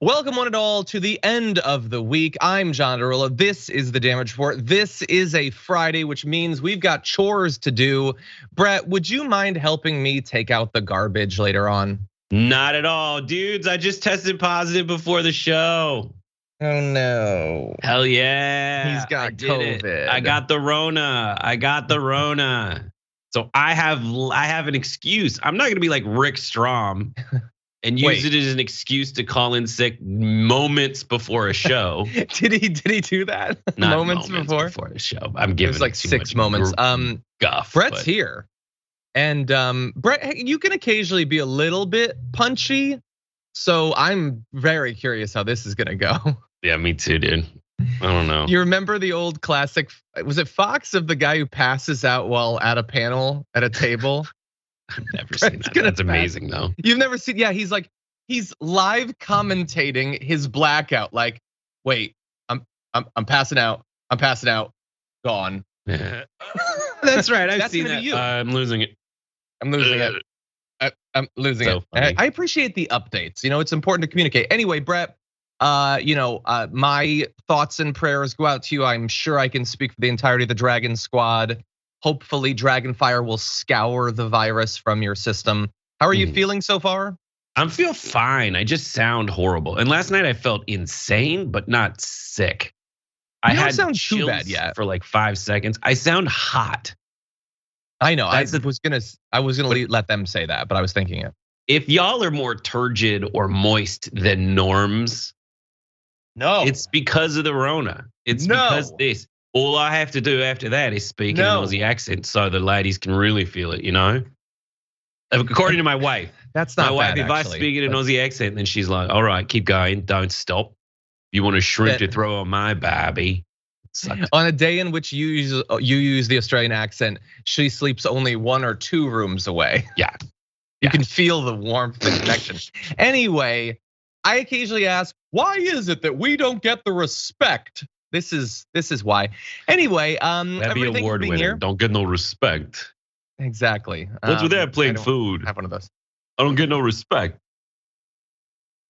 Welcome one and all to the end of the week. I'm John Derulo. This is the Damage Report. This is a Friday, which means we've got chores to do. Brett, would you mind helping me take out the garbage later on? Not at all, dudes. I just tested positive before the show. Oh no. Hell yeah. He's got COVID. I got the Rona. So I have an excuse. I'm not gonna be like Rick Strom and use it as an excuse to call in sick moments before a show. Did he do that? Not moments before the show. I'm giving it like 6 moments. Guff. Brett's here. And Brett, you can occasionally be a little bit punchy. So I'm very curious how this is gonna go. Yeah, me too, dude. I don't know. You remember the old classic, was it Fox, of the guy who passes out while at a panel at a table? I've never seen that. That's amazing though. You've never seen, yeah, he's live commentating his blackout. Like, wait, I'm passing out. Gone. Yeah. That's right. I've seen that. I'm losing it. I'm losing it. I appreciate the updates. You know, it's important to communicate. Anyway, Brett, my thoughts and prayers go out to you. I'm sure I can speak for the entirety of the Dragon Squad. Hopefully, Dragonfire will scour the virus from your system. How are you feeling so far? I feel fine. I just sound horrible. And last night I felt insane, but not sick. I don't sound too bad yet. For like 5 seconds. I sound hot. I know. I was gonna let them say that, but I was thinking it. If y'all are more turgid or moist than norms, no, it's because of the Rona. It's because this. All I have to do after that is speak in an Aussie accent so the ladies can really feel it, you know? According to my wife. That's not my wife, bad, if I speak in an Aussie accent, then she's like, all right, keep going, don't stop. You want to shrimp to throw on my Barbie. On a day in which you use the Australian accent, she sleeps only 1 or 2 rooms away. Yeah. You can feel the warmth and connection. Anyway, I occasionally ask, why is it that we don't get the respect? This is why. Anyway, That'd be award winner. Here. Don't get no respect. Exactly. What's with that playing food? Have one of those. I don't get no respect.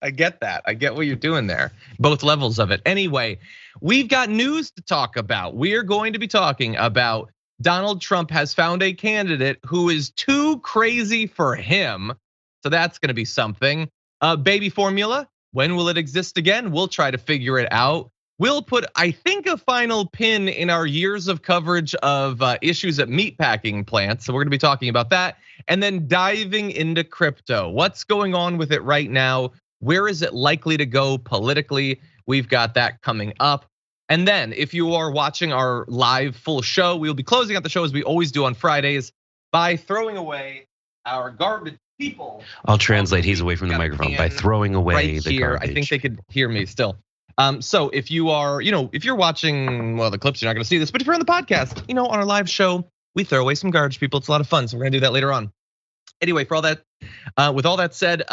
I get that. I get what you're doing there. Both levels of it. Anyway, we've got news to talk about. We are going to be talking about Donald Trump has found a candidate who is too crazy for him. So that's gonna be something. Baby formula, when will it exist again? We'll try to figure it out. We'll put, I think, a final pin in our years of coverage of issues at meatpacking plants. So we're gonna be talking about that. And then diving into crypto. What's going on with it right now? Where is it likely to go politically? We've got that coming up. And then if you are watching our live full show, we'll be closing out the show as we always do on Fridays by throwing away our garbage people. I'll translate, he's away from the microphone, by throwing away the garbage. I think they could hear me still. So if you are, if you're watching, well, the clips, you're not gonna see this, but if you're on the podcast, on our live show, we throw away some garbage people. It's a lot of fun, so we're gonna do that later on. Anyway, with all that said,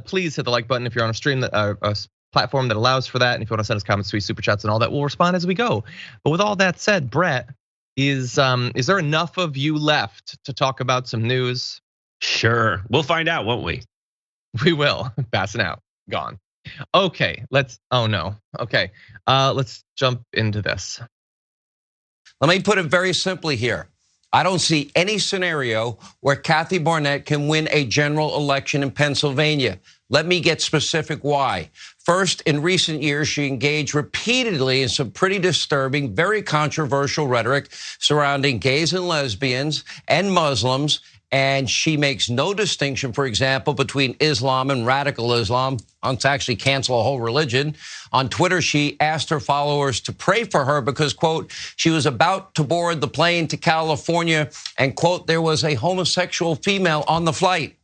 please hit the like button if you're on a stream, a platform that allows for that. And if you want to send us comments, tweets, super chats, and all that, we'll respond as we go. But with all that said, Brett, is there enough of you left to talk about some news? Sure, we'll find out, won't we? We will. Passing out, gone. Okay, let's jump into this. Let me put it very simply here. I don't see any scenario where Kathy Barnett can win a general election in Pennsylvania. Let me get specific why. First, in recent years, she engaged repeatedly in some pretty disturbing, very controversial rhetoric surrounding gays and lesbians and Muslims. And she makes no distinction, for example, between Islam and radical Islam, wants to actually cancel a whole religion. On Twitter, she asked her followers to pray for her because, quote, she was about to board the plane to California and, quote, there was a homosexual female on the flight.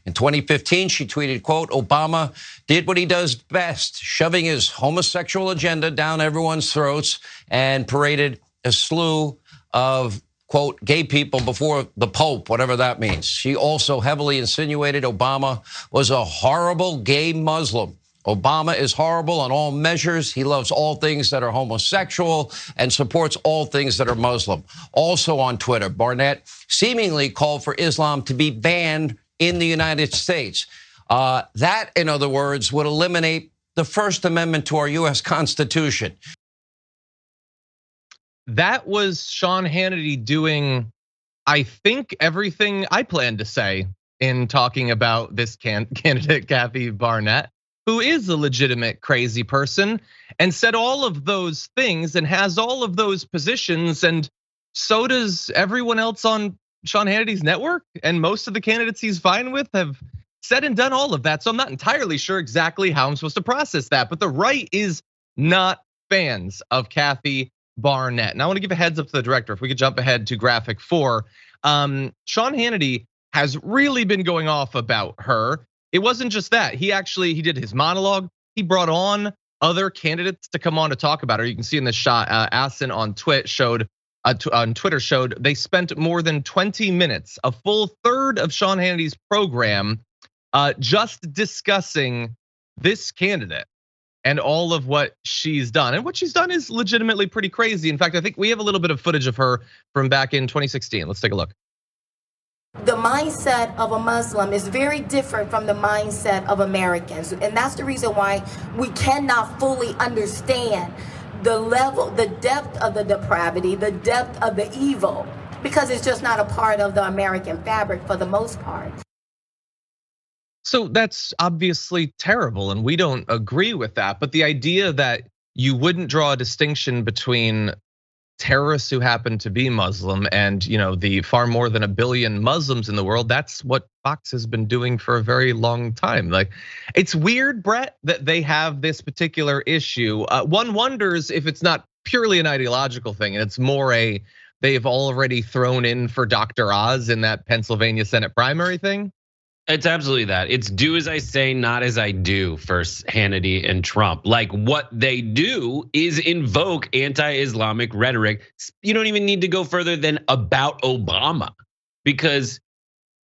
In 2015, she tweeted, quote, Obama did what he does best, shoving his homosexual agenda down everyone's throats and paraded a slew of, quote, gay people before the Pope, whatever that means. She also heavily insinuated Obama was a horrible gay Muslim. Obama is horrible on all measures. He loves all things that are homosexual and supports all things that are Muslim. Also on Twitter, Barnett seemingly called for Islam to be banned in the United States. That, in other words, would eliminate the First Amendment to our U.S. Constitution. That was Sean Hannity doing, I think, everything I planned to say in talking about this candidate, Kathy Barnett, who is a legitimate crazy person and said all of those things and has all of those positions. And so does everyone else on Sean Hannity's network. And most of the candidates he's fine with have said and done all of that. So I'm not entirely sure exactly how I'm supposed to process that. But the right is not fans of Kathy Barnett. And I want to give a heads up to the director. If we could jump ahead to graphic 4. Sean Hannity has really been going off about her. It wasn't just that. He did his monologue. He brought on other candidates to come on to talk about her. You can see in this shot, Asin on Twitter showed they spent more than 20 minutes, a full third of Sean Hannity's program, just discussing this candidate and all of what she's done. And what she's done is legitimately pretty crazy. In fact, I think we have a little bit of footage of her from back in 2016. Let's take a look. The mindset of a Muslim is very different from the mindset of Americans. And that's the reason why we cannot fully understand the level, the depth of the depravity, the depth of the evil, because it's just not a part of the American fabric for the most part. So that's obviously terrible, and we don't agree with that. But the idea that you wouldn't draw a distinction between terrorists who happen to be Muslim and the far more than 1 billion Muslims in the world, that's what Fox has been doing for a very long time. Like, it's weird, Brett, that they have this particular issue. One wonders if it's not purely an ideological thing and it's more they've already thrown in for Dr. Oz in that Pennsylvania Senate primary thing. It's absolutely that. It's do as I say, not as I do for Hannity and Trump. Like, what they do is invoke anti-Islamic rhetoric. You don't even need to go further than about Obama, because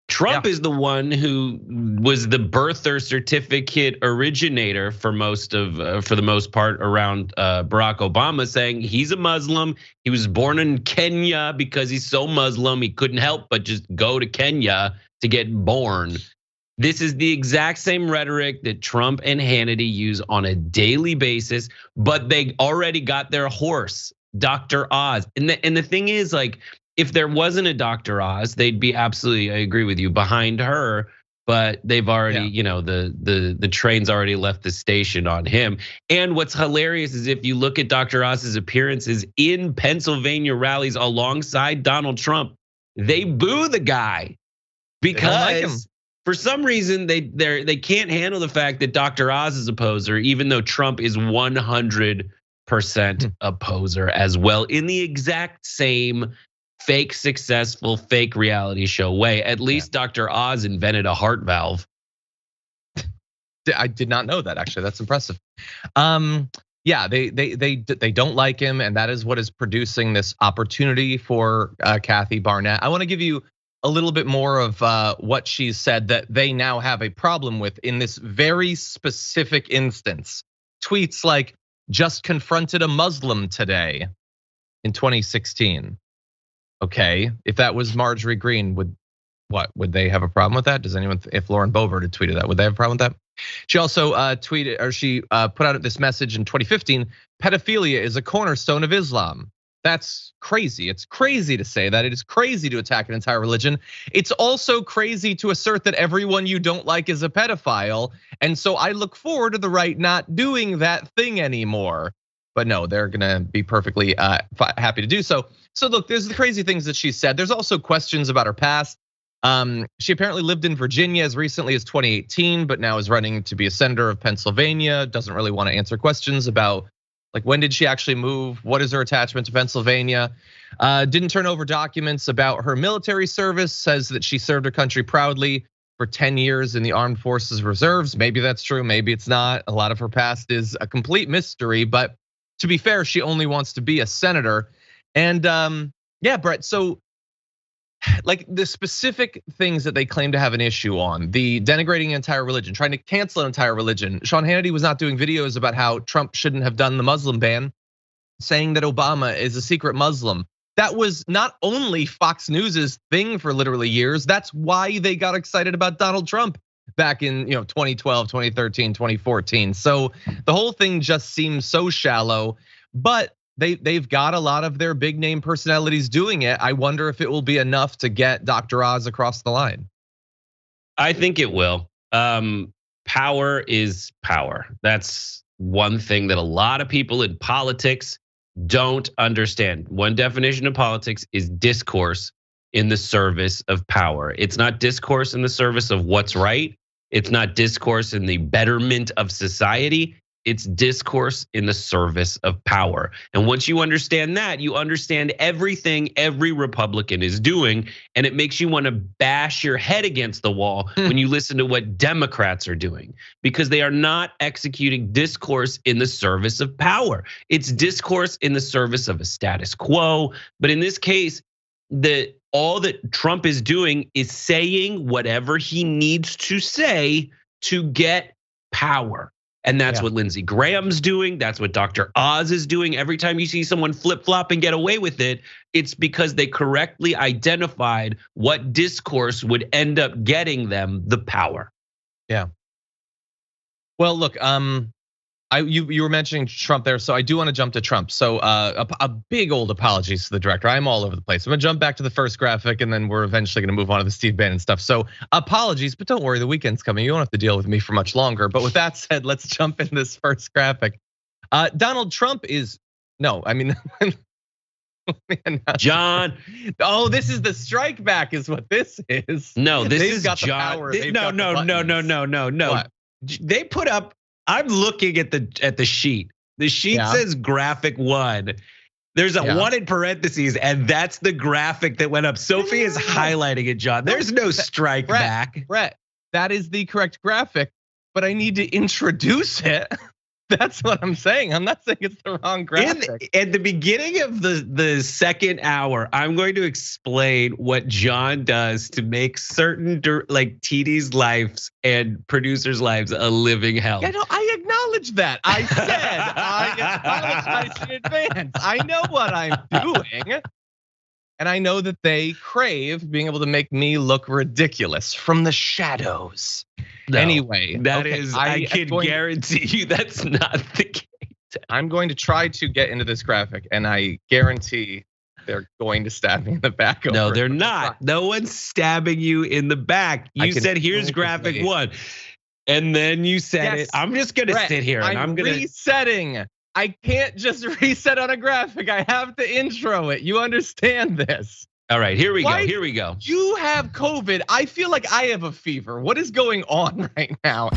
Trump is the one who was the birther certificate originator for the most part around Barack Obama, saying he's a Muslim. He was born in Kenya because he's so Muslim he couldn't help but just go to Kenya to get born. This is the exact same rhetoric that Trump and Hannity use on a daily basis, but they already got their horse, Dr. Oz. And the thing is, like, if there wasn't a Dr. Oz, they'd be absolutely, I agree with you, behind her. But they've already, the train's already left the station on him. And what's hilarious is if you look at Dr. Oz's appearances in Pennsylvania rallies alongside Donald Trump, they boo the guy. Because for some reason they can't handle the fact that Dr. Oz is a poser, even though Trump is 100% a poser as well, in the exact same fake successful, fake reality show way. At least Dr. Oz invented a heart valve. I did not know that, actually. That's impressive. Yeah, they don't like him, and that is what is producing this opportunity for Kathy Barnett. I want to give you a little bit more of what she's said that they now have a problem with in this very specific instance. Tweets like, just confronted a Muslim today in 2016. Okay, if that was Marjorie Greene, would they have a problem with that? Does anyone, if Lauren Boebert had tweeted that, would they have a problem with that? She also put out this message in 2015, pedophilia is a cornerstone of Islam. That's crazy. It's crazy to say that. It is crazy to attack an entire religion. It's also crazy to assert that everyone you don't like is a pedophile. And so I look forward to the right not doing that thing anymore. But no, they're gonna be perfectly happy to do so. So look, there's the crazy things that she said. There's also questions about her past. She apparently lived in Virginia as recently as 2018, but now is running to be a senator of Pennsylvania. Doesn't really want to answer questions about, like, when did she actually move? What is her attachment to Pennsylvania? Didn't turn over documents about her military service, says that she served her country proudly for 10 years in the Armed Forces Reserves. Maybe that's true, maybe it's not. A lot of her past is a complete mystery, but to be fair, she only wants to be a senator. And yeah, Brett, so like the specific things that they claim to have an issue on, the denigrating an entire religion, trying to cancel an entire religion. Sean Hannity was not doing videos about how Trump shouldn't have done the Muslim ban, saying that Obama is a secret Muslim. That was not only Fox News's thing for literally years. That's why they got excited about Donald Trump. back in 2012, 2013, 2014. So the whole thing just seems so shallow, but they've got a lot of their big name personalities doing it. I wonder if it will be enough to get Dr. Oz across the line. I think it will. Power is power. That's one thing that a lot of people in politics don't understand. One definition of politics is discourse in the service of power. It's not discourse in the service of what's right. It's not discourse in the betterment of society. It's discourse in the service of power. And once you understand that, you understand everything every Republican is doing. And it makes you want to bash your head against the wall when you listen to what Democrats are doing, because they are not executing discourse in the service of power. It's discourse in the service of a status quo. But in this case, all that Trump is doing is saying whatever he needs to say to get power. And that's what Lindsey Graham's doing. That's what Dr. Oz is doing. Every time you see someone flip-flop and get away with it, it's because they correctly identified what discourse would end up getting them the power. Yeah. Well, look, you were mentioning Trump there, so I do want to jump to Trump. So a big old apologies to the director. I'm all over the place. I'm gonna jump back to the first graphic, and then we're eventually gonna move on to the Steve Bannon stuff. So apologies, but don't worry, the weekend's coming. You don't have to deal with me for much longer. But with that said, let's jump in this first graphic. Donald Trump is John. Oh, this is the strike back, is what this is. No, this They've is got John. The power. No. What? They put up. I'm looking at the sheet. The sheet says graphic 1. There's a 1 in parentheses, and that's the graphic that went up. Sophie is highlighting it, John. There's no strike back. Brett, that is the correct graphic, but I need to introduce it. That's what I'm saying. I'm not saying it's the wrong graphic. At the beginning of the second hour, I'm going to explain what John does to make certain like TD's lives and producers' lives a living hell. Yeah, no, I acknowledge that. I said I apologize in advance. I know what I'm doing. And I know that they crave being able to make me look ridiculous from the shadows. No, anyway, I can guarantee you that's not the case. I'm going to try to get into this graphic, and I guarantee they're going to stab me in the back. No, they're not. No one's stabbing you in the back. You said, here's graphic 1. And then you said it. I'm just gonna sit here and I'm gonna resetting. I can't just reset on a graphic. I have to intro it. You understand this? All right, here we go. You have COVID. I feel like I have a fever. What is going on right now?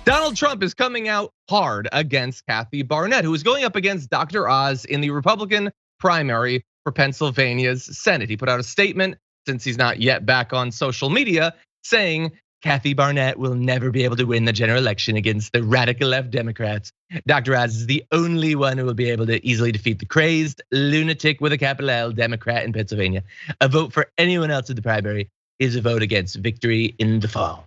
Donald Trump is coming out hard against Kathy Barnett, who is going up against Dr. Oz in the Republican primary for Pennsylvania's Senate. He put out a statement, since he's not yet back on social media, saying Kathy Barnett will never be able to win the general election against the radical left Democrats. Dr. Oz is the only one who will be able to easily defeat the crazed lunatic with a capital L Democrat in Pennsylvania. A vote for anyone else in the primary is a vote against victory in the fall.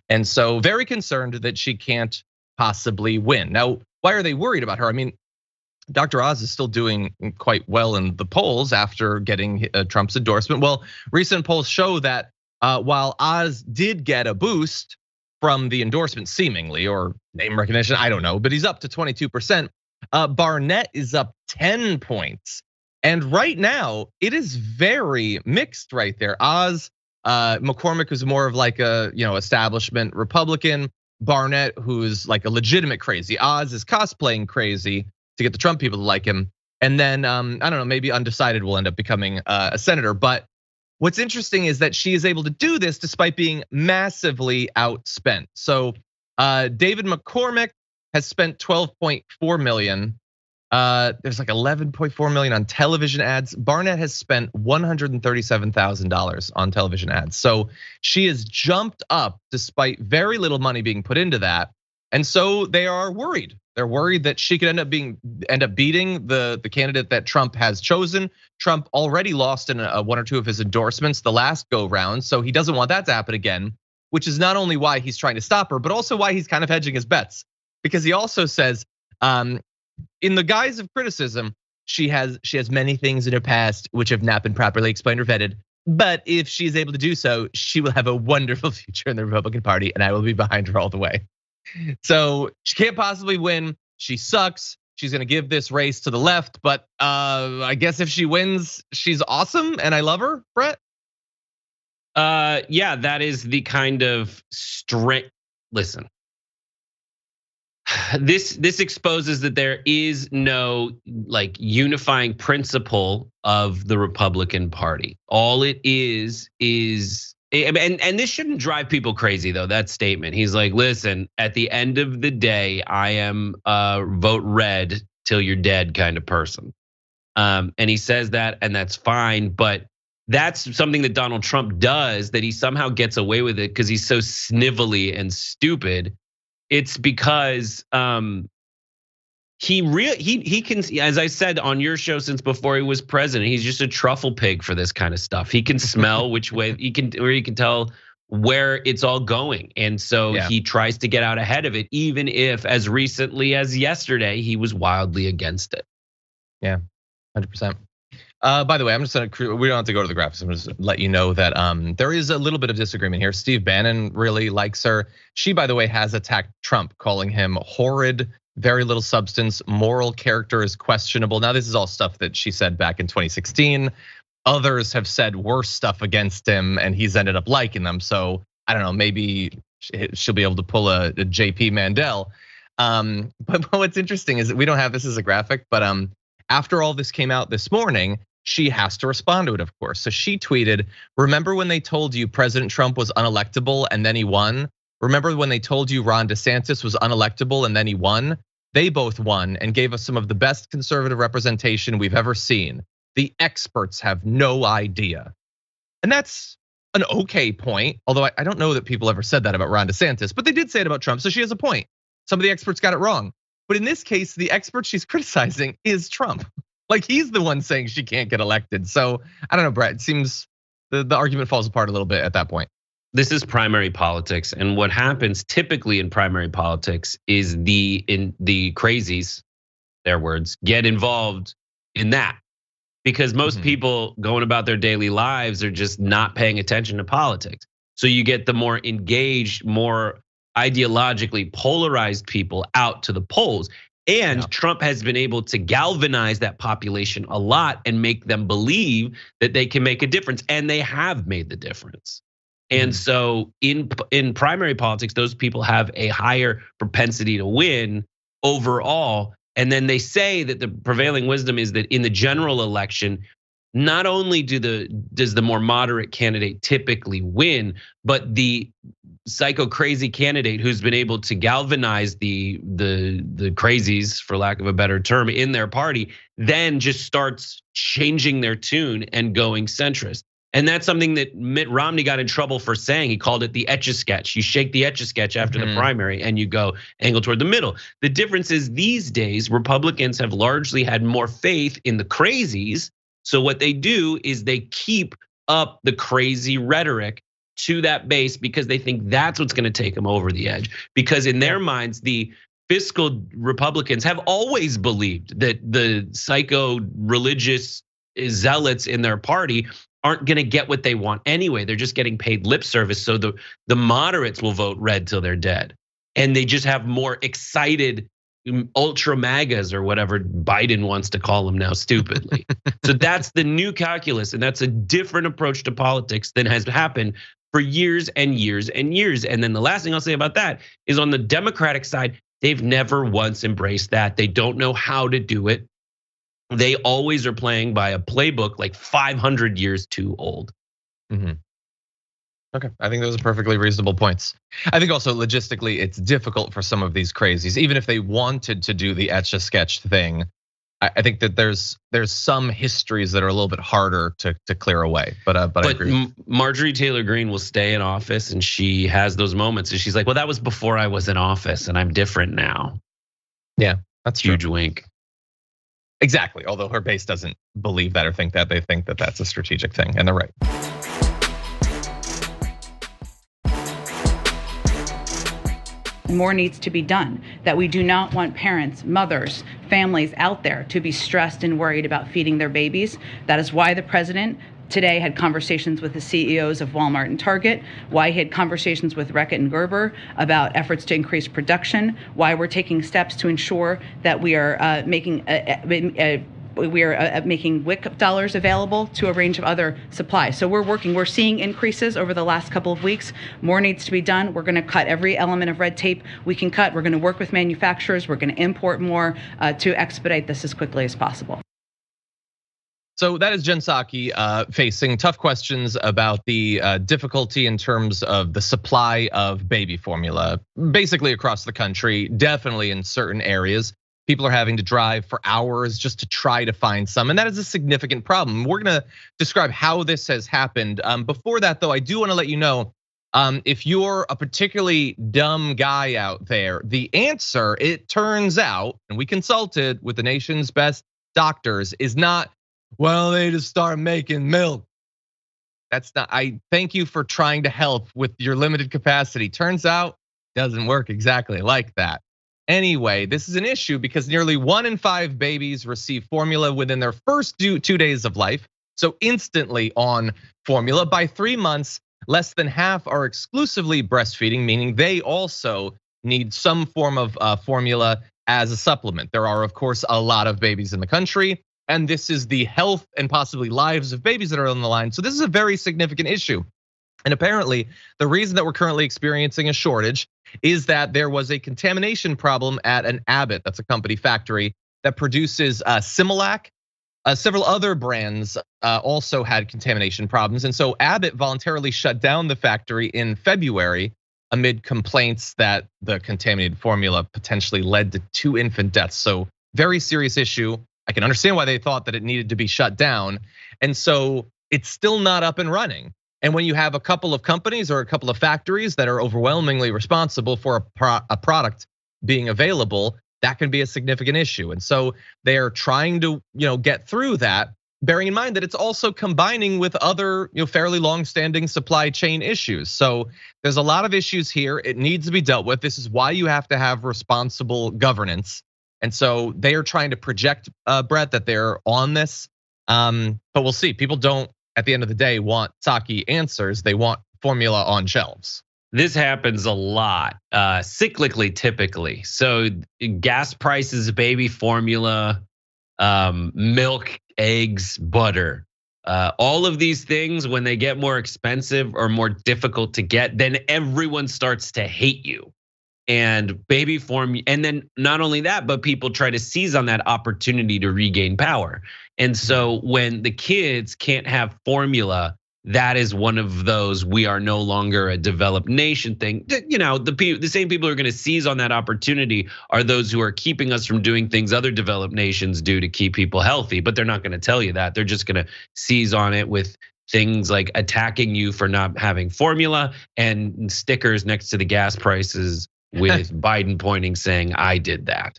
And so very concerned that she can't possibly win. Now, why are they worried about her? I mean, Dr. Oz is still doing quite well in the polls after getting Trump's endorsement. Well, recent polls show that while Oz did get a boost from the endorsement seemingly, or name recognition, I don't know, but he's up to 22%. Barnett is up 10 points. And right now, it is very mixed right there. Oz, McCormick is more of like a establishment Republican. Barnett, who's like a legitimate crazy. Oz is cosplaying crazy to get the Trump people to like him. And then, I don't know, maybe undecided will end up becoming a senator. But what's interesting is that she is able to do this despite being massively outspent. So David McCormick has spent 12.4 million. There's like 11.4 million on television ads. Barnett has spent $137,000 on television ads. So she has jumped up despite very little money being put into that. And so they are worried. They're worried that she could end up beating the candidate that Trump has chosen. Trump already lost in one or two of his endorsements the last go round, so he doesn't want that to happen again, which is not only why he's trying to stop her, but also why he's kind of hedging his bets. Because he also says, in the guise of criticism, she has many things in her past which have not been properly explained or vetted. But if she's able to do so, she will have a wonderful future in the Republican Party, and I will be behind her all the way. So she can't possibly win. She sucks. She's gonna give this race to the left, but I guess if she wins, she's awesome, and I love her, Brett. Yeah, that is the kind of strength. Listen, this exposes that there is no like unifying principle of the Republican Party. All it is, and this shouldn't drive people crazy though, that statement. He's like, listen, at the end of the day, I am a vote red till you're dead kind of person. And he says that, and that's fine, but that's something that Donald Trump does, that he somehow gets away with it because he's so snivelly and stupid. It's because he can, as I said on your show since before he was president, he's just a truffle pig for this kind of stuff. He can smell which way he can tell where it's all going, and so he tries to get out ahead of it, even if as recently as yesterday he was wildly against it. Yeah, 100%. By the way, I'm just gonna, we don't have to go to the graphics. I'm just gonna let you know that there is a little bit of disagreement here. Steve Bannon really likes her. She, by the way, has attacked Trump, calling him horrid, very little substance, moral character is questionable. Now, this is all stuff that she said back in 2016. Others have said worse stuff against him, and he's ended up liking them. So I don't know, maybe she'll be able to pull a JP Mandel. But what's interesting is that we don't have this as a graphic, but after all this came out this morning, she has to respond to it, of course. So she tweeted, remember when they told you President Trump was unelectable and then he won? Remember when they told you Ron DeSantis was unelectable and then he won? They both won and gave us some of the best conservative representation we've ever seen. The experts have no idea. And that's an okay point, although I don't know that people ever said that about Ron DeSantis, but they did say it about Trump, so she has a point. Some of the experts got it wrong. But in this case, the expert she's criticizing is Trump. Like, he's the one saying she can't get elected. So I don't know, Brett, it seems the argument falls apart a little bit at that point. This is primary politics, and what happens typically in primary politics is the crazies, their words, get involved in that. Because most people going about their daily lives are just not paying attention to politics. So you get the more engaged, more ideologically polarized people out to the polls. And Trump has been able to galvanize that population a lot and make them believe that they can make a difference. And they have made the difference. And so in primary politics, those people have a higher propensity to win overall. And then they say that the prevailing wisdom is that in the general election, not only does the more moderate candidate typically win, but the psycho crazy candidate who's been able to galvanize the crazies, for lack of a better term, in their party, then just starts changing their tune and going centrist. And that's something that Mitt Romney got in trouble for saying. He called it the Etch-a-Sketch. You shake the Etch-a-Sketch after the primary and you go angle toward the middle. The difference is these days, Republicans have largely had more faith in the crazies. So what they do is they keep up the crazy rhetoric to that base because they think that's what's gonna take them over the edge. Because in their minds, the fiscal Republicans have always believed that the psycho religious zealots in their party aren't gonna get what they want anyway. They're just getting paid lip service. So the moderates will vote red till they're dead. And they just have more excited ultra MAGAs or whatever Biden wants to call them now stupidly. So that's the new calculus, and that's a different approach to politics than has happened for years and years and years. And then the last thing I'll say about that is on the Democratic side, they've never once embraced that. They don't know how to do it. They always are playing by a playbook like 500 years too old. Okay, I think those are perfectly reasonable points. I think also logistically, it's difficult for some of these crazies, even if they wanted to do the Etch-a-Sketch thing. I think that there's some histories that are a little bit harder to clear away. But I agree. Marjorie Taylor Greene will stay in office, and she has those moments, and she's like, "Well, that was before I was in office, and I'm different now." Yeah, that's huge true. wink. Exactly. Although her base doesn't believe that or think that, they think that that's a strategic thing, and they're right. More needs to be done, that we do not want parents, mothers, families out there to be stressed and worried about feeding their babies. That is why the president today had conversations with the CEOs of Walmart and Target, why he had conversations with Reckitt and Gerber about efforts to increase production, why we're taking steps to ensure that we are making WIC dollars available to a range of other supplies. So we're seeing increases over the last couple of weeks. More needs to be done. We're going to cut every element of red tape we can cut. We're going to work with manufacturers. We're going to import more to expedite this as quickly as possible. So that is Jen Psaki facing tough questions about the difficulty in terms of the supply of baby formula, basically across the country, definitely in certain areas. People are having to drive for hours just to try to find some, and that is a significant problem. We're gonna describe how this has happened. Before that though, I do wanna let you know, if you're a particularly dumb guy out there, the answer, it turns out, and we consulted with the nation's best doctors, is not, well, they just start making milk. That's not, I thank you for trying to help with your limited capacity. Turns out, doesn't work exactly like that. Anyway, this is an issue because nearly 1 in 5 babies receive formula within their first 2 days of life. So instantly on formula. By 3 months, less than half are exclusively breastfeeding, meaning they also need some form of formula as a supplement. There are, of course, a lot of babies in the country, and this is the health and possibly lives of babies that are on the line. So this is a very significant issue. And apparently, the reason that we're currently experiencing a shortage is that there was a contamination problem at an Abbott, that's a company factory that produces Similac. Several other brands also had contamination problems. And so Abbott voluntarily shut down the factory in February amid complaints that the contaminated formula potentially led to 2 infant deaths. So very serious issue. I can understand why they thought that it needed to be shut down. And so it's still not up and running. And when you have a couple of companies or a couple of factories that are overwhelmingly responsible for a product being available, that can be a significant issue. And so they are trying to, get through that, bearing in mind that it's also combining with other, fairly long-standing supply chain issues. So there's a lot of issues here. It needs to be dealt with. This is why you have to have responsible governance. And so they are trying to project, Brett, that they're on this. But we'll see. People don't, at the end of the day, want Psaki answers. They want formula on shelves. This happens a lot, cyclically, typically. So gas prices, baby formula, milk, eggs, butter, all of these things, when they get more expensive or more difficult to get, then everyone starts to hate you. And baby formula, and then not only that, but people try to seize on that opportunity to regain power. And so when the kids can't have formula, that is one of those we are no longer a developed nation thing. The same people who are going to seize on that opportunity are those who are keeping us from doing things other developed nations do to keep people healthy. But they're not going to tell you that. They're just going to seize on it with things like attacking you for not having formula and stickers next to the gas prices with Biden pointing saying, I did that.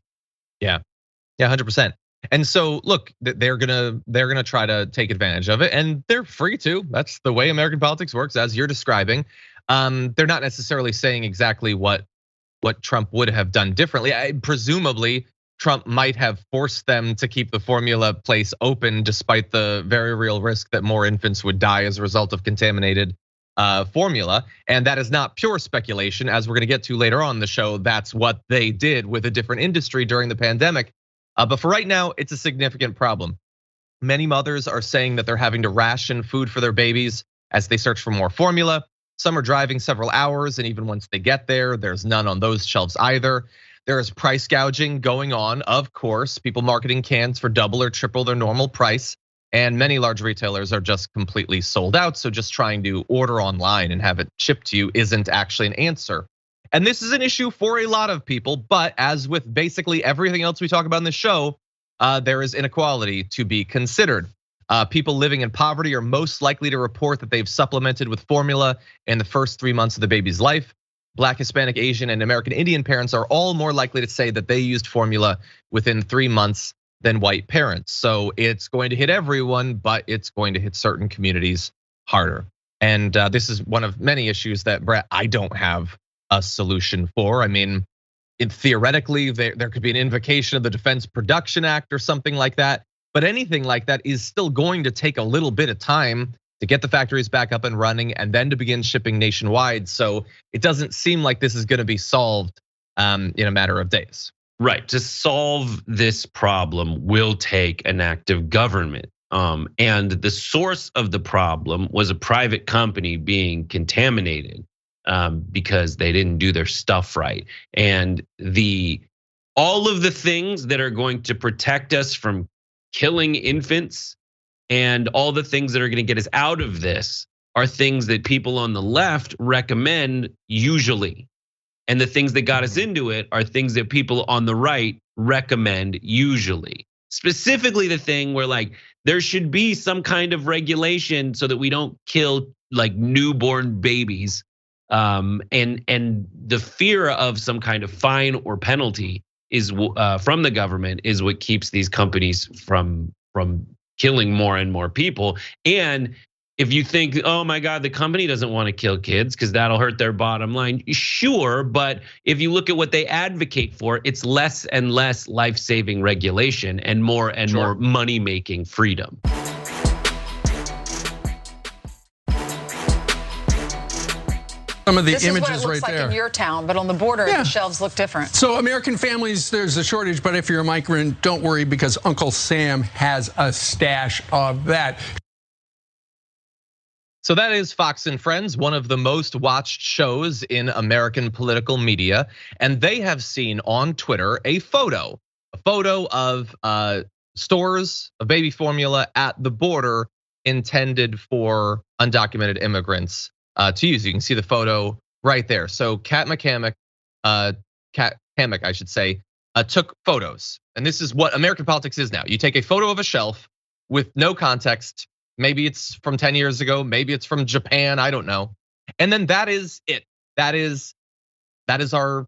Yeah, 100%. And so look, they're gonna try to take advantage of it, and they're free to. That's the way American politics works, as you're describing. They're not necessarily saying exactly what Trump would have done differently. Presumably, Trump might have forced them to keep the formula place open, despite the very real risk that more infants would die as a result of contaminated formula. And that is not pure speculation, as we're gonna get to later on in the show. That's what they did with a different industry during the pandemic. But for right now, it's a significant problem. Many mothers are saying that they're having to ration food for their babies as they search for more formula. Some are driving several hours, and even once they get there, there's none on those shelves either. There is price gouging going on, of course, people marketing cans for double or triple their normal price. And many large retailers are just completely sold out. So just trying to order online and have it shipped to you isn't actually an answer. And this is an issue for a lot of people, but as with basically everything else we talk about in the show, there is inequality to be considered. People living in poverty are most likely to report that they've supplemented with formula in the first 3 months of the baby's life. Black, Hispanic, Asian, and American Indian parents are all more likely to say that they used formula within 3 months than white parents. So it's going to hit everyone, but it's going to hit certain communities harder. And this is one of many issues that, Brett, I don't have a solution for. I mean, theoretically, there could be an invocation of the Defense Production Act or something like that. But anything like that is still going to take a little bit of time to get the factories back up and running and then to begin shipping nationwide. So it doesn't seem like this is going to be solved in a matter of days. Right, to solve this problem will take an active government. And the source of the problem was a private company being contaminated because they didn't do their stuff right. And all of the things that are going to protect us from killing infants and all the things that are going to get us out of this are things that people on the left recommend usually. And the things that got us into it are things that people on the right recommend usually. Specifically the thing where like there should be some kind of regulation so that we don't kill like newborn babies. And the fear of some kind of fine or penalty is from the government is what keeps these companies from killing more and more people. And if you think, oh my God, the company doesn't want to kill kids because that'll hurt their bottom line, sure. But if you look at what they advocate for, it's less and less life-saving regulation and more money-making freedom. Some of the this images is what it looks right like there. In your town, but on the border, the shelves look different. So American families, there's a shortage, but if you're a migrant, don't worry because Uncle Sam has a stash of that. So that is Fox and Friends, one of the most watched shows in American political media. And they have seen on Twitter a photo of stores of baby formula at the border intended for undocumented immigrants to use. You can see the photo right there. So Kat Hammock, I should say, took photos. And this is what American politics is now. You take a photo of a shelf with no context. Maybe it's from 10 years ago, maybe it's from Japan, I don't know. And then that is it. That is our,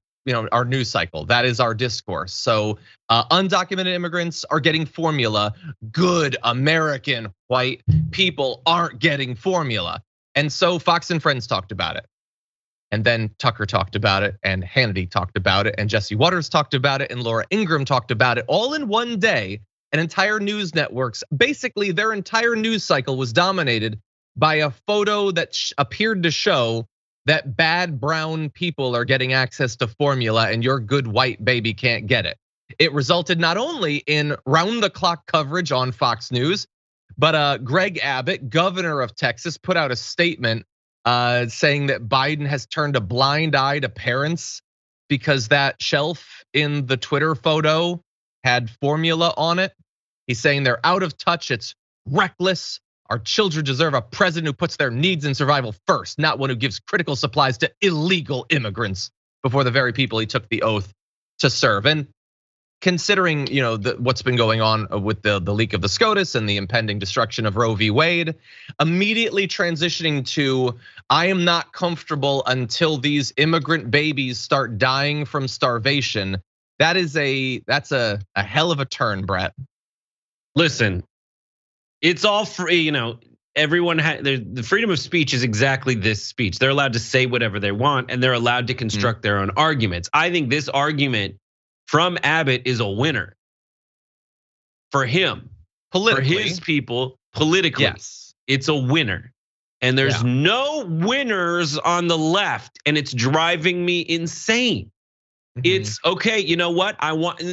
our news cycle. That is our discourse. So undocumented immigrants are getting formula. Good American white people aren't getting formula. And so Fox and Friends talked about it. And then Tucker talked about it, and Hannity talked about it, and Jesse Waters talked about it, and Laura Ingraham talked about it all in one day. And entire news networks, basically their entire news cycle was dominated by a photo that appeared to show that bad brown people are getting access to formula and your good white baby can't get it. It resulted not only in round the clock coverage on Fox News, but Greg Abbott, governor of Texas, put out a statement saying that Biden has turned a blind eye to parents because that shelf in the Twitter photo had formula on it. He's saying they're out of touch, it's reckless. Our children deserve a president who puts their needs and survival first, not one who gives critical supplies to illegal immigrants before the very people he took the oath to serve. And considering what's been going on with the leak of the SCOTUS and the impending destruction of Roe v. Wade, immediately transitioning to I am not comfortable until these immigrant babies start dying from starvation. That's a hell of a turn, Brett. Listen, it's all free, everyone the freedom of speech is exactly this speech. They're allowed to say whatever they want and they're allowed to construct their own arguments. I think this argument from Abbott is a winner for him, for his people, politically. Yes. It's a winner. And there's no winners on the left, and it's driving me insane. It's okay, you know what?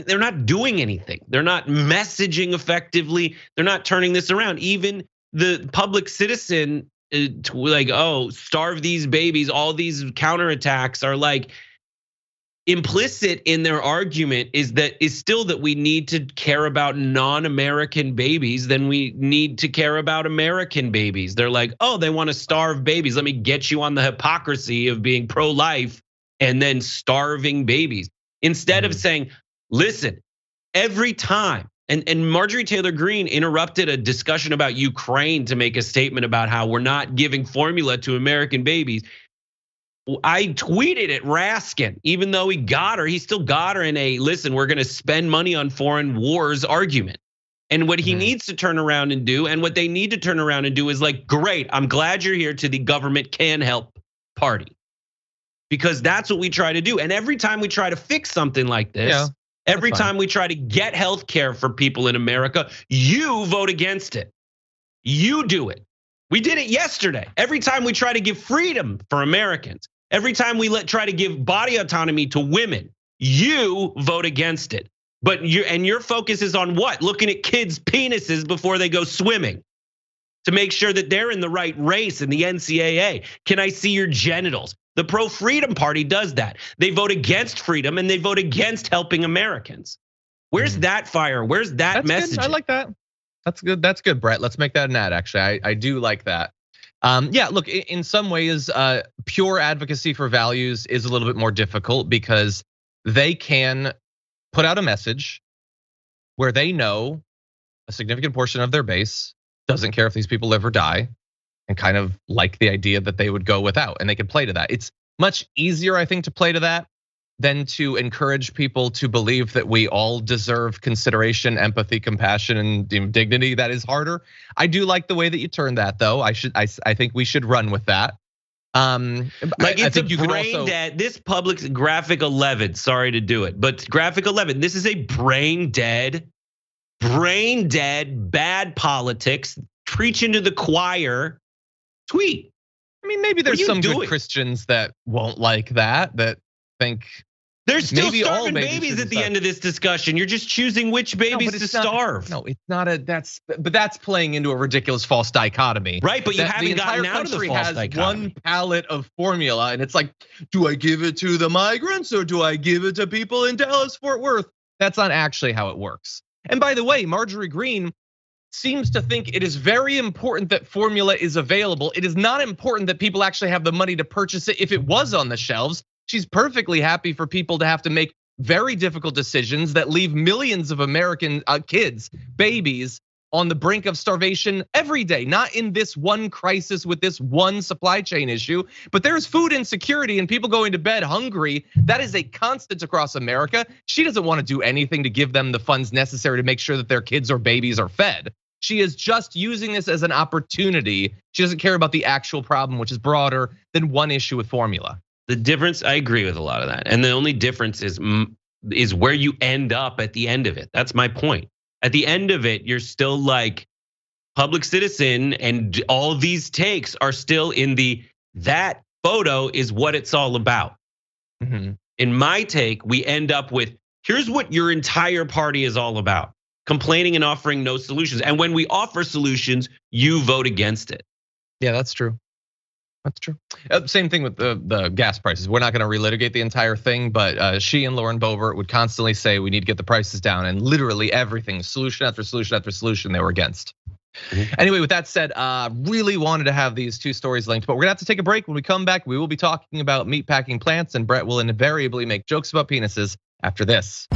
They're not doing anything. They're not messaging effectively. They're not turning this around. Even the public citizen, like, oh, starve these babies. All these counterattacks are like implicit in their argument is still that we need to care about non-American babies than we need to care about American babies. They're like, oh, they want to starve babies. Let me get you on the hypocrisy of being pro-life and then starving babies. Instead of saying, listen, every time, and Marjorie Taylor Greene interrupted a discussion about Ukraine to make a statement about how we're not giving formula to American babies. I tweeted at Raskin, even though he still got her in a, listen, we're gonna spend money on foreign wars argument. And what he needs to turn around and do, and what they need to turn around and do is like, great, I'm glad you're here to the government can help party. because that's what we try to do. And every time we try to fix something like this, every time we try to get health care for people in America, you vote against it. You do it. We did it yesterday. Every time we try to give freedom for Americans, every time we try to give body autonomy to women, you vote against it. But your focus is on what? Looking at kids' penises before they go swimming to make sure that they're in the right race in the NCAA. Can I see your genitals? The pro-freedom party does that. They vote against freedom and they vote against helping Americans. Where's that fire? Where's that message? I like that. That's good. That's good, Brett. Let's make that an ad. Actually, I do like that. Yeah, look, in some ways, pure advocacy for values is a little bit more difficult because they can put out a message where they know a significant portion of their base doesn't care if these people live or die and kind of like the idea that they would go without, and they can play to that. It's much easier, I think, to play to that than to encourage people to believe that we all deserve consideration, empathy, compassion, and dignity. That is harder. I do like the way that you turn that, though. I think we should run with that. It's a brain dead. This Public's graphic 11. Sorry to do it, but graphic 11. This is a brain dead, bad politics, preaching to the choir tweet. I mean, maybe there's some good Christians that won't like that think. There's still starving babies at the end of this discussion. You're just choosing which babies to starve. No, it's not but that's playing into a ridiculous false dichotomy. Right, but you haven't gotten out of the false dichotomy. One palette of formula, and it's like, do I give it to the migrants or do I give it to people in Dallas, Fort Worth? That's not actually how it works. And by the way, Marjorie Greene seems to think it is very important that formula is available. It is not important that people actually have the money to purchase it if it was on the shelves. She's perfectly happy for people to have to make very difficult decisions that leave millions of American kids, babies, on the brink of starvation every day. Not in this one crisis with this one supply chain issue, but there's food insecurity and people going to bed hungry. That is a constant across America. She doesn't want to do anything to give them the funds necessary to make sure that their kids or babies are fed. She is just using this as an opportunity. She doesn't care about the actual problem, which is broader than one issue with formula. The difference, I agree with a lot of that. And the only difference is where you end up at the end of it. That's my point. At the end of it, you're still like public citizen, and all these takes are still in that photo is what it's all about. Mm-hmm. In my take, we end up with, here's what your entire party is all about. Complaining and offering no solutions. And when we offer solutions, you vote against it. Yeah, that's true. That's true. Same thing with the gas prices. We're not going to relitigate the entire thing, but she and Lauren Boebert would constantly say we need to get the prices down, and literally everything, solution after solution after solution, they were against. Mm-hmm. Anyway, with that said, really wanted to have these two stories linked, but we're gonna have to take a break. When we come back, we will be talking about meatpacking plants, and Brett will invariably make jokes about penises after this.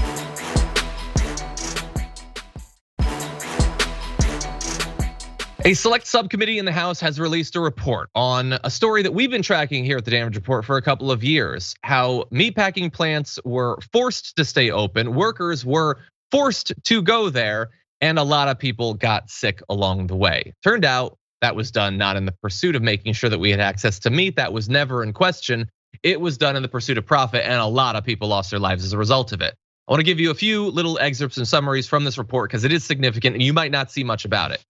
A select subcommittee in the House has released a report on a story that we've been tracking here at the Damage Report for a couple of years. How meatpacking plants were forced to stay open, workers were forced to go there, and a lot of people got sick along the way. Turned out that was done not in the pursuit of making sure that we had access to meat. That was never in question. It was done in the pursuit of profit, and a lot of people lost their lives as a result of it. I want to give you a few little excerpts and summaries from this report because it is significant and you might not see much about it.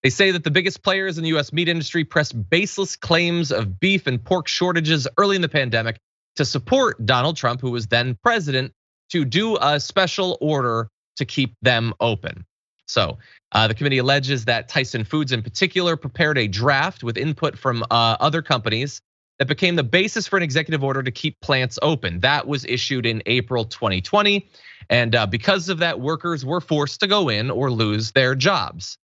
They say that the biggest players in the US meat industry pressed baseless claims of beef and pork shortages early in the pandemic to support Donald Trump, who was then president, to do a special order to keep them open. So the committee alleges that Tyson Foods in particular prepared a draft with input from other companies that became the basis for an executive order to keep plants open. That was issued in April 2020. And because of that, workers were forced to go in or lose their jobs.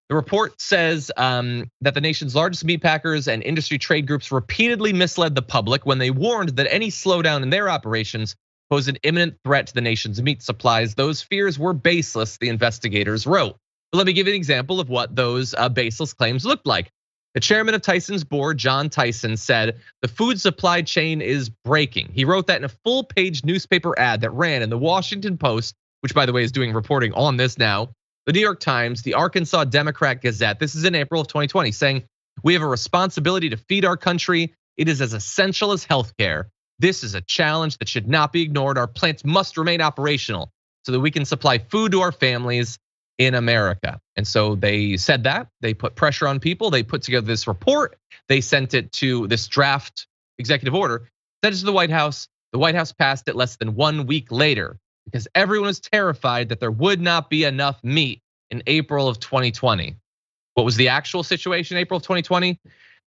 The report says that the nation's largest meatpackers and industry trade groups repeatedly misled the public when they warned that any slowdown in their operations posed an imminent threat to the nation's meat supplies. Those fears were baseless, the investigators wrote. But let me give you an example of what those baseless claims looked like. The chairman of Tyson's board, John Tyson, said the food supply chain is breaking. He wrote that in a full-page newspaper ad that ran in the Washington Post, which by the way is doing reporting on this now, the New York Times, the Arkansas Democrat Gazette. This is in April of 2020, saying we have a responsibility to feed our country. It is as essential as healthcare. This is a challenge that should not be ignored. Our plants must remain operational so that we can supply food to our families in America. And so they said that. They put pressure on people. They put together this report. They sent it to this draft executive order, sent it to the White House. The White House passed it less than 1 week later because everyone was terrified that there would not be enough meat in April of 2020. What was the actual situation in April of 2020?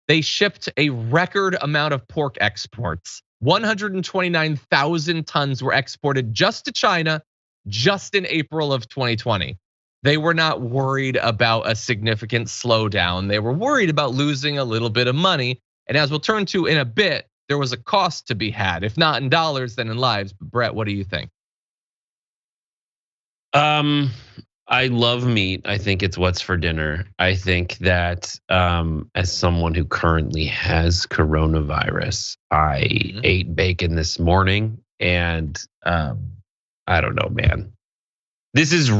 They shipped a record amount of pork exports. 129,000 tons were exported just to China just in April of 2020. They were not worried about a significant slowdown. They were worried about losing a little bit of money. And as we'll turn to in a bit, there was a cost to be had, if not in dollars, then in lives. But Brett, what do you think? I love meat. I think it's what's for dinner. I think that as someone who currently has coronavirus, I ate bacon this morning, and I don't know, man. This is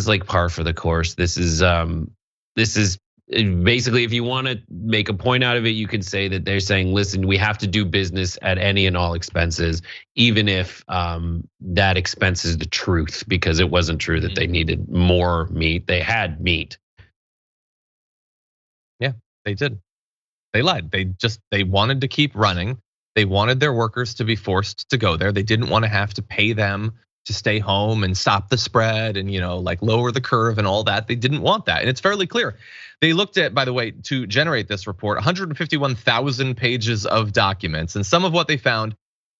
like par for the course. This is basically, if you want to make a point out of it, you can say that they're saying, listen, we have to do business at any and all expenses, even if that expense is the truth, because it wasn't true that they needed more meat. They had meat. Yeah, they did. They lied. They wanted to keep running. They wanted their workers to be forced to go there. They didn't want to have to pay them to stay home and stop the spread and like lower the curve and all that. They didn't want that. And it's fairly clear. They looked at, by the way, to generate this report, 151,000 pages of documents. And some of what they found,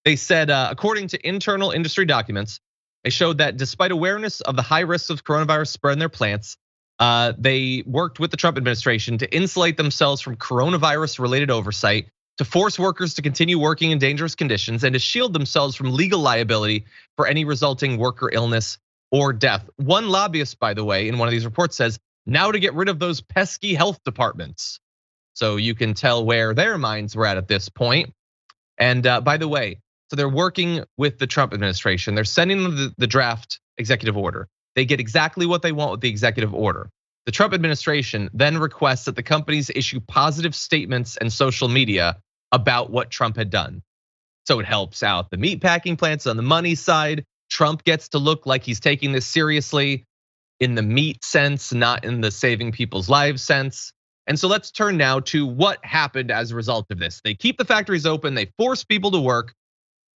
they said, according to internal industry documents, they showed that despite awareness of the high risks of coronavirus spread in their plants, they worked with the Trump administration to insulate themselves from coronavirus related oversight, to force workers to continue working in dangerous conditions, and to shield themselves from legal liability for any resulting worker illness or death. One lobbyist, by the way, in one of these reports says, now to get rid of those pesky health departments. So you can tell where their minds were at this point. And by the way, so they're working with the Trump administration. They're sending them the draft executive order. They get exactly what they want with the executive order. The Trump administration then requests that the companies issue positive statements and social media about what Trump had done. So it helps out the meatpacking plants on the money side. Trump gets to look like he's taking this seriously in the meat sense, not in the saving people's lives sense. And so let's turn now to what happened as a result of this. They keep the factories open, they force people to work.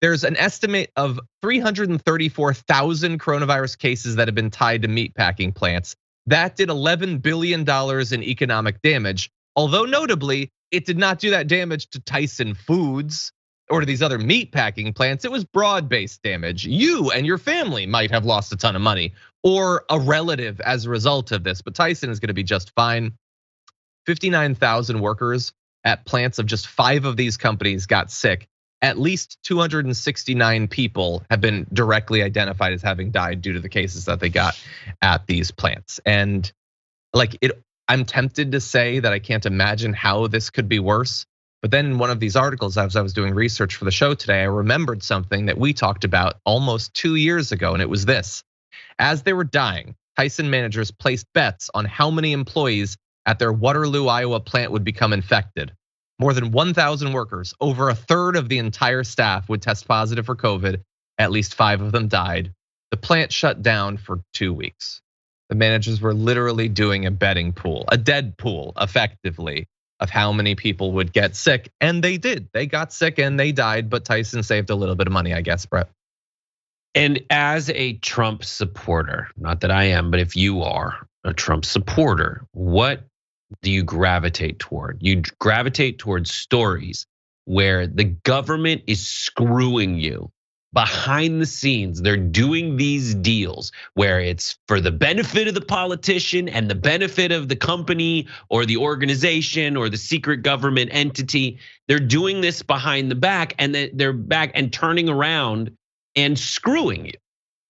There's an estimate of 334,000 coronavirus cases that have been tied to meatpacking plants. That did $11 billion in economic damage. Although notably, it did not do that damage to Tyson Foods or to these other meatpacking plants. It was broad-based damage. You and your family might have lost a ton of money, or a relative as a result of this, but Tyson is gonna be just fine. 59,000 workers at plants of just 5 of these companies got sick. At least 269 people have been directly identified as having died due to the cases that they got at these plants. And I'm tempted to say that I can't imagine how this could be worse. But then in one of these articles, as I was doing research for the show today, I remembered something that we talked about almost 2 years ago, and it was this. As they were dying, Tyson managers placed bets on how many employees at their Waterloo, Iowa plant would become infected. More than 1,000 workers, over a third of the entire staff would test positive for COVID. At least 5 of them died. The plant shut down for 2 weeks. The managers were literally doing a betting pool, a dead pool, effectively, of how many people would get sick. And they did. They got sick and they died, but Tyson saved a little bit of money, I guess, Brett. And as a Trump supporter, not that I am, but if you are a Trump supporter, what do you gravitate toward? You gravitate towards stories where the government is screwing you behind the scenes. They're doing these deals where it's for the benefit of the politician and the benefit of the company or the organization or the secret government entity. They're doing this behind the back, and they're back and turning around and screwing you.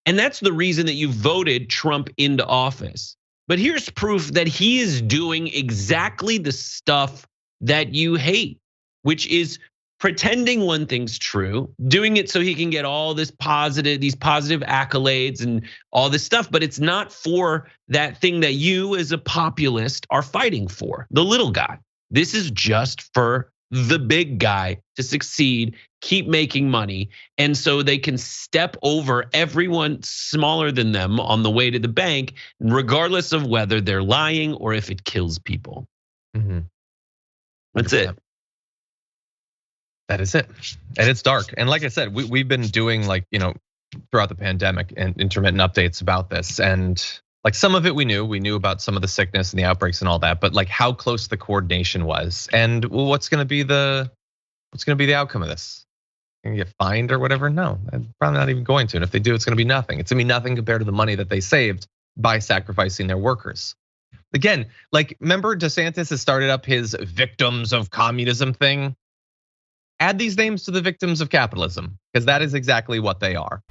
And that's the reason that you voted Trump into office. But here's proof that he is doing exactly the stuff that you hate, which is pretending one thing's true, doing it so he can get all these positive accolades and all this stuff, but it's not for that thing that you as a populist are fighting for, the little guy. This is just for the big guy to succeed, keep making money. And so they can step over everyone smaller than them on the way to the bank, regardless of whether they're lying or if it kills people. That's it. That is it. And it's dark. And like I said, we've been doing throughout the pandemic and intermittent updates about this. And like some of it we knew about some of the sickness and the outbreaks and all that, but like how close the coordination was and what's gonna be the outcome of this? Gonna get fined or whatever? No, probably not even going to. And if they do, it's gonna be nothing. It's gonna be nothing compared to the money that they saved by sacrificing their workers. Again, like remember DeSantis has started up his victims of communism thing? Add these names to the victims of capitalism, because that is exactly what they are.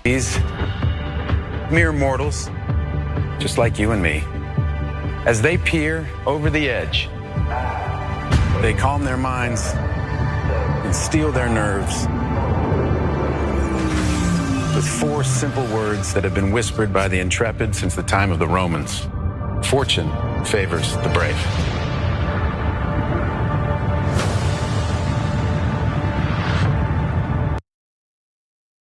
These mere mortals, just like you and me, as they peer over the edge, they calm their minds and steel their nerves with 4 simple words that have been whispered by the intrepid since the time of the Romans. Fortune favors the brave.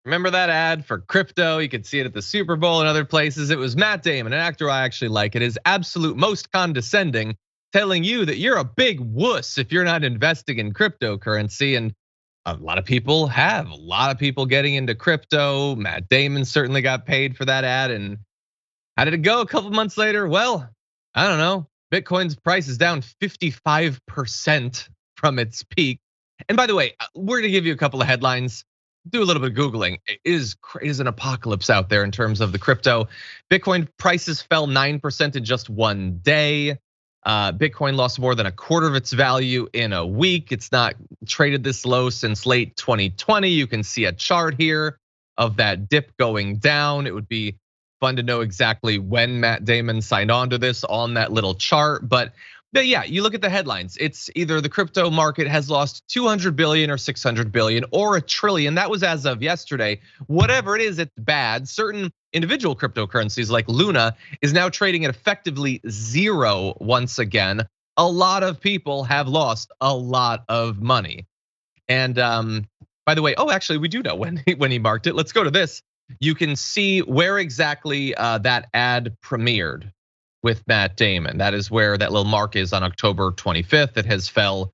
Remember that ad for crypto? You could see it at the Super Bowl and other places. It was Matt Damon, an actor I actually like. It is absolute most condescending, telling you that you're a big wuss if you're not investing in cryptocurrency. And a lot of people have. A lot of people getting into crypto. Matt Damon certainly got paid for that ad. And how did it go a couple months later? Well, I don't know. Bitcoin's price is down 55% from its peak. And by the way, we're gonna give you a couple of headlines. Do a little bit of Googling. It is an apocalypse out there in terms of the crypto. Bitcoin prices fell 9% in just one day. Bitcoin lost more than a quarter of its value in a week. It's not traded this low since late 2020. You can see a chart here of that dip going down. It would be fun to know exactly when Matt Damon signed on to this on that little chart. But yeah, you look at the headlines. It's either the crypto market has lost 200 billion or 600 billion or $1 trillion. That was as of yesterday. Whatever it is, it's bad. Certain individual cryptocurrencies like Luna is now trading at effectively zero once again. A lot of people have lost a lot of money. And by the way, actually we do know when he marked it. Let's go to this. You can see where exactly that ad premiered with Matt Damon. That is where that little mark is on October 25th. It has fell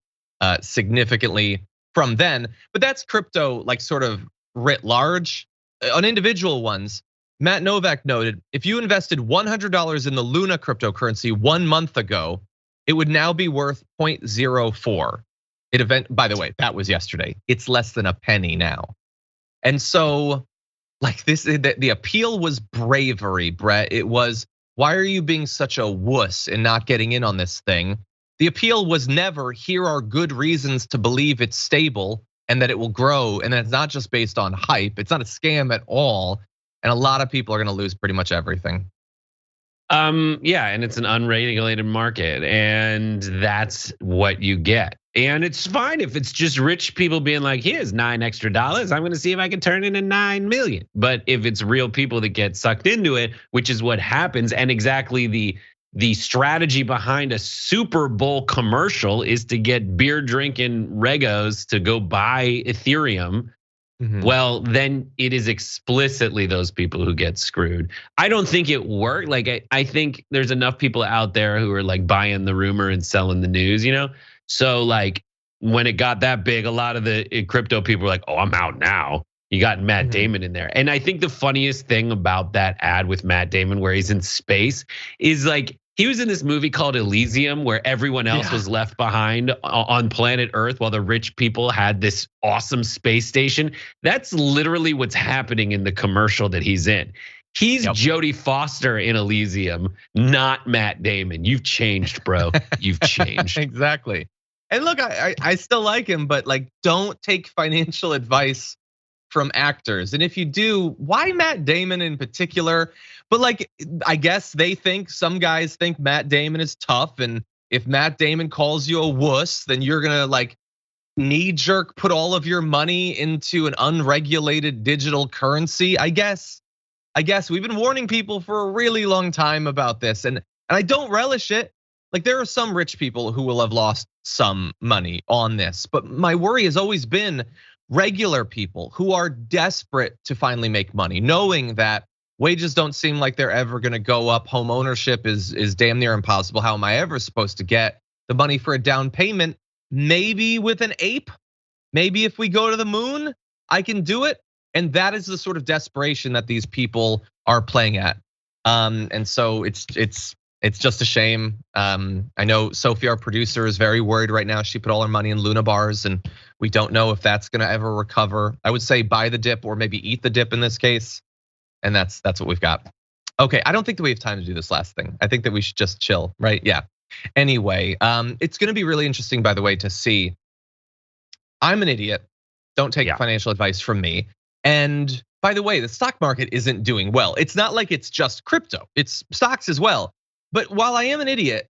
significantly from then, but that's crypto like sort of writ large. On individual ones, Matt Novak noted, if you invested $100 in the Luna cryptocurrency 1 month ago, it would now be worth 0.04. By the way, that was yesterday. It's less than a penny now. And so like this, the appeal was bravery, Brett. It was, why are you being such a wuss and not getting in on this thing? The appeal was never, here are good reasons to believe it's stable and that it will grow. And it's not just based on hype. It's not a scam at all. And a lot of people are gonna lose pretty much everything. Yeah, and it's an unregulated market, and that's what you get. And it's fine if it's just rich people being like, here's $9 extra. I'm gonna see if I can turn it into 9 million. But if it's real people that get sucked into it, which is what happens, and exactly the strategy behind a Super Bowl commercial is to get beer drinking regos to go buy Ethereum. Well, then it is explicitly those people who get screwed. I don't think it worked. Like I think there's enough people out there who are like buying the rumor and selling the news, So like when it got that big, a lot of the crypto people were like, oh, I'm out now. You got Matt Damon in there. And I think the funniest thing about that ad with Matt Damon where he's in space is like, he was in this movie called Elysium where everyone else was left behind on planet Earth while the rich people had this awesome space station. That's literally what's happening in the commercial that he's in. He's Jodie Foster in Elysium, not Matt Damon. You've changed, bro. You've changed. Exactly. And look, I still like him, but like, don't take financial advice from actors. And if you do, why Matt Damon in particular? But like, I guess some guys think Matt Damon is tough. And if Matt Damon calls you a wuss, then you're gonna like knee jerk put all of your money into an unregulated digital currency. I guess we've been warning people for a really long time about this. And And I don't relish it. Like there are some rich people who will have lost some money on this, but my worry has always been regular people who are desperate to finally make money, knowing that wages don't seem like they're ever gonna go up. Home ownership is damn near impossible. How am I ever supposed to get the money for a down payment? Maybe with an ape, maybe if we go to the moon, I can do it. And that is the sort of desperation that these people are playing at. And so it's just a shame. I know Sophie, our producer, is very worried right now. She put all her money in Luna bars, and we don't know if that's gonna ever recover. I would say buy the dip or maybe eat the dip in this case. And that's what we've got. Okay, I don't think that we have time to do this last thing. I think that we should just chill, right? Yeah. Anyway, it's gonna be really interesting, by the way, to see. I'm an idiot. Don't take financial advice from me. And by the way, the stock market isn't doing well. It's not like it's just crypto, it's stocks as well. But while I am an idiot,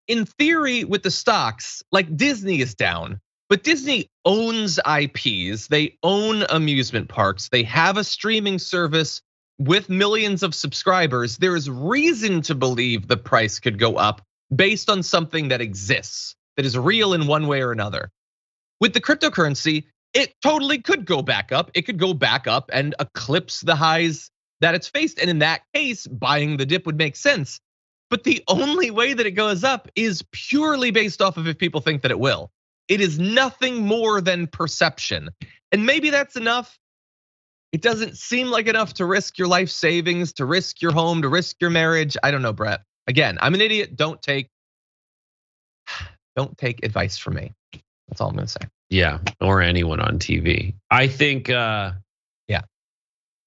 in theory with the stocks, like Disney is down, but Disney owns IPs, they own amusement parks, they have a streaming service with millions of subscribers. There is reason to believe the price could go up based on something that exists, that is real in one way or another. With the cryptocurrency, it totally could go back up. It could go back up and eclipse the highs that it's faced. And in that case, buying the dip would make sense. But the only way that it goes up is purely based off of if people think that it will. It is nothing more than perception. And maybe that's enough. It doesn't seem like enough to risk your life savings, to risk your home, to risk your marriage. I don't know, Brett. Again, I'm an idiot. Don't take advice from me. That's all I'm gonna say. Yeah, or anyone on TV. I think,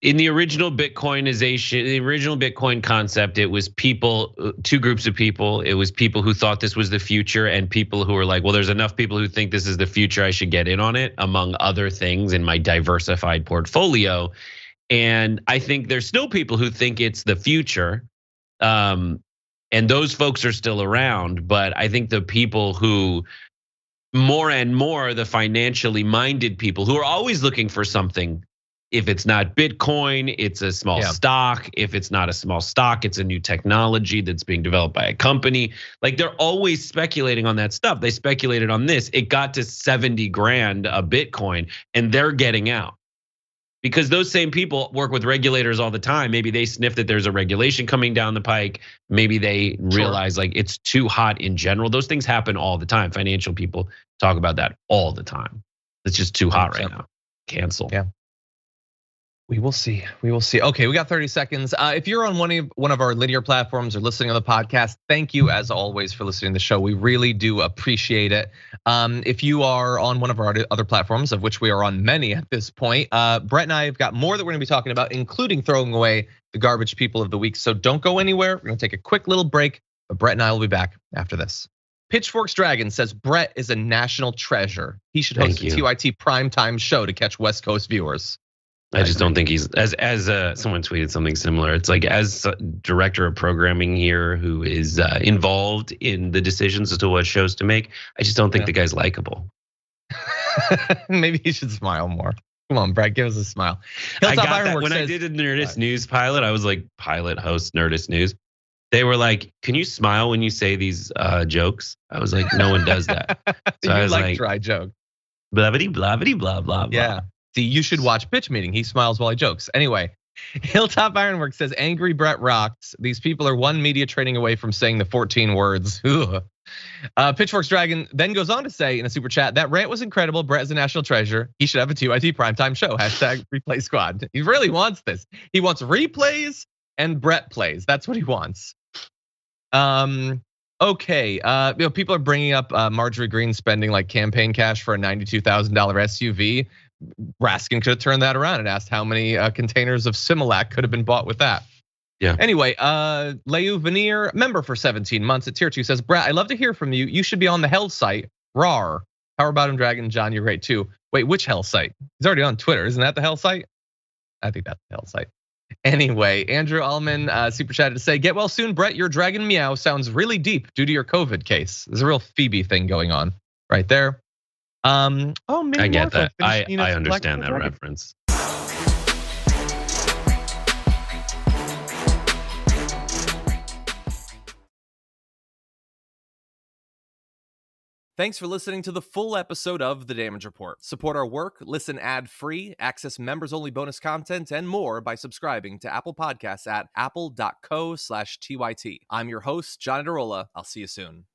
in the original Bitcoinization, the original Bitcoin concept, it was people, two groups of people. It was people who thought this was the future and people who were like, well, there's enough people who think this is the future, I should get in on it, among other things in my diversified portfolio. And I think there's still people who think it's the future. And those folks are still around, but I think the people who more and more, the financially minded people who are always looking for something. If it's not Bitcoin, it's a small stock. If it's not a small stock, it's a new technology that's being developed by a company. Like they're always speculating on that stuff. They speculated on this. It got to 70 grand a Bitcoin and they're getting out. Because those same people work with regulators all the time. Maybe they sniff that there's a regulation coming down the pike. Maybe they realize like it's too hot in general. Those things happen all the time. Financial people talk about that all the time. It's just too hot right now. Cancel. Yeah. We will see. We will see. Okay, we got 30 seconds. If you're on one of our linear platforms or listening on the podcast, thank you as always for listening to the show. We really do appreciate it. If you are on one of our other platforms, of which we are on many at this point, Brett and I have got more that we're gonna be talking about, including throwing away the garbage people of the week. So don't go anywhere. We're gonna take a quick little break, but Brett and I will be back after this. Pitchfork's Dragon says Brett is a national treasure. He should host a TYT primetime show to catch West Coast viewers. I just don't think he's as someone tweeted something similar. It's like as director of programming here who is involved in the decisions as to what shows to make. I just don't think the guy's likable. Maybe he should smile more. Come on, Brett, give us a smile. I got that when I did a Nerdist News pilot. I was like pilot host Nerdist News. They were like, "Can you smile when you say these jokes?" I was like, "No one does that." So I was like dry joke. Blah blah blah blah blah. Yeah. See, you should watch Pitch Meeting. He smiles while he jokes. Anyway, Hilltop Ironwork says Angry Brett rocks. These people are one media training away from saying the 14 words. Pitchfork's Dragon then goes on to say in a super chat, that rant was incredible. Brett is a national treasure. He should have a TYT primetime show. Hashtag replay squad. He really wants this. He wants replays and Brett plays. That's what he wants. Okay, people are bringing up Marjorie Greene spending like campaign cash for a $92,000 SUV. Raskin could have turned that around and asked how many containers of Similac could have been bought with that. Yeah. Anyway, Leu Veneer, member for 17 months at tier 2 says, Brett, I'd love to hear from you. You should be on the Hell site. Rawr. Power Bottom Dragon, John, you're great too. Wait, which Hell site? He's already on Twitter. Isn't that the Hell site? I think that's the Hell site. Anyway, Andrew Allman super chatted to say, get well soon, Brett. Your dragon meow sounds really deep due to your COVID case. There's a real Phoebe thing going on right there. Maybe I get that. I understand that reference. Thanks for listening to the full episode of The Damage Report. Support our work, listen ad-free, access members-only bonus content, and more by subscribing to Apple Podcasts at apple.co/TYT. I'm your host, John Adarola. I'll see you soon.